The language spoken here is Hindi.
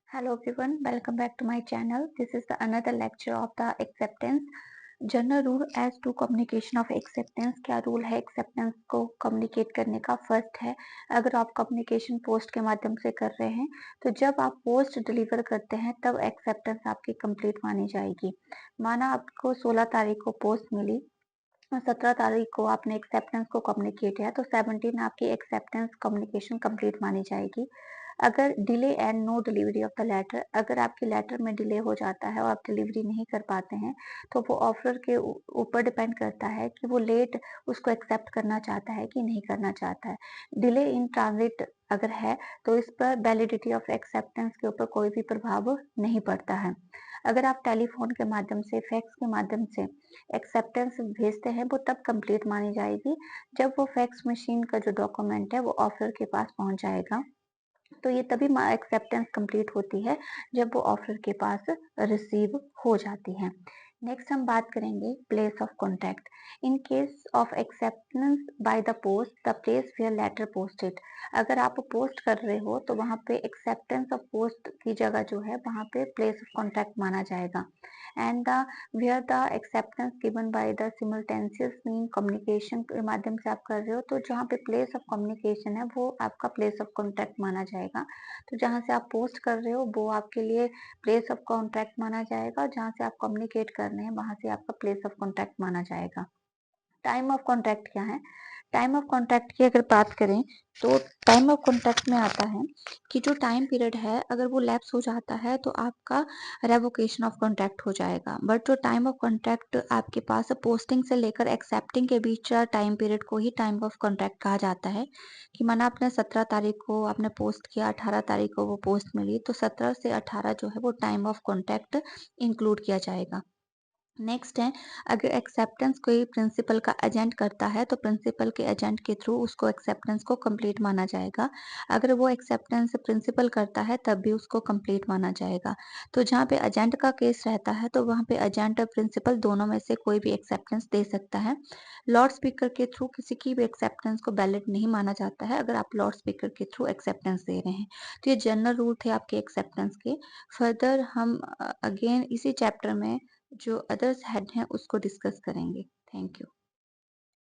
Hello everyone, welcome back to my channel. This is the another lecture of the acceptance. General rule as to communication of acceptance. क्या रूल है एक्सेप्टेंस को कम्युनिकेट करने का? फर्स्ट है, अगर आप कम्युनिकेशन पोस्ट के माध्यम से कर रहे हैं तो जब आप पोस्ट डिलीवर करते हैं तब एक्सेप्टेंस आपकी कंप्लीट मानी जाएगी। माना आपको 16 तारीख को पोस्ट मिली, 17 तारीख को आपने एक्सेप्टेंस को कम्युनिकेट किया तो 17 आपकी एक्सेप्टेंस कम्युनिकेशन कंप्लीट मानी जाएगी। अगर delay and no delivery of the letter, अगर आपकी लेटर में डिले हो जाता है और आप डिलीवरी नहीं कर पाते हैं तो वो ऑफर के ऊपर डिपेंड करता है कि वो लेट उसको एक्सेप्ट करना चाहता है कि नहीं करना चाहता है। डिले इन ट्रांजिट अगर है तो इस पर वैलिडिटी ऑफ एक्सेप्टेंस के ऊपर कोई भी प्रभाव नहीं पड़ता है। अगर आप टेलीफोन के माध्यम से, फैक्स के माध्यम से एक्सेप्टेंस भेजते हैं वो तब कंप्लीट मानी जाएगी जब वो फैक्स मशीन का जो डॉक्यूमेंट है वो ऑफर के पास पहुंच जाएगा। तो ये तभी एक्सेप्टेंस कंप्लीट होती है जब वो ऑफर के पास रिसीव हो जाती है। नेक्स्ट हम बात करेंगे place of contact. In case of acceptance by the post, the place where letter posted. अगर आप पोस्ट कर रहे हो तो वहां पे एक्सेप्टेंस ऑफ पोस्ट की जगह जो है वहां पे प्लेस ऑफ कॉन्टैक्ट माना जाएगा। And the where the acceptance given by the simultaneous mean communication के माध्यम से आप कर रहे हो तो जहाँ पे प्लेस ऑफ कम्युनिकेशन है वो आपका प्लेस ऑफ कॉन्टैक्ट माना जाएगा। तो जहाँ से आप पोस्ट कर रहे हो वो आपके लिए प्लेस ऑफ कॉन्टैक्ट माना जाएगा और जहाँ से आप कम्युनिकेट कर रहे हैं वहां से आपका प्लेस ऑफ कॉन्टैक्ट माना जाएगा। टाइम ऑफ कॉन्ट्रैक्ट क्या है? टाइम ऑफ कॉन्ट्रैक्ट की अगर बात करें तो टाइम ऑफ कॉन्ट्रैक्ट में आता है कि जो टाइम पीरियड है अगर वो लैप्स हो जाता है तो आपका रेवोकेशन ऑफ कॉन्ट्रैक्ट हो जाएगा। बट जो टाइम ऑफ कॉन्ट्रैक्ट आपके पास पोस्टिंग से लेकर एक्सेप्टिंग के बीच टाइम पीरियड को ही टाइम ऑफ कॉन्ट्रैक्ट कहा जाता है। कि माना आपने 17 तारीख को आपने पोस्ट किया, 18 तारीख को वो पोस्ट मिली तो 17 से 18 जो है वो टाइम ऑफ कॉन्ट्रैक्ट इंक्लूड किया जाएगा। नेक्स्ट है, अगर एक्सेप्टेंस कोई प्रिंसिपल का एजेंट करता है तो प्रिंसिपल के एजेंट के थ्रू उसको एक्सेप्टेंस को कंप्लीट माना जाएगा। अगर वो एक्सेप्टेंस प्रिंसिपल करता है तब भी उसको कंप्लीट माना जाएगा। तो जहाँ पे एजेंट का केस रहता है तो वहाँ पे एजेंट और प्रिंसिपल दोनों में से कोई भी एक्सेप्टेंस दे सकता है। लाउड स्पीकर के थ्रू किसी की भी एक्सेप्टेंस को वैलिड नहीं माना जाता है अगर आप लाउड स्पीकर के थ्रू एक्सेप्टेंस दे रहे हैं। तो ये जनरल रूल थे आपके एक्सेप्टेंस के। फर्दर हम अगेन इसी चैप्टर में जो अदर्स हेड हैं उसको डिस्कस करेंगे। Thank you.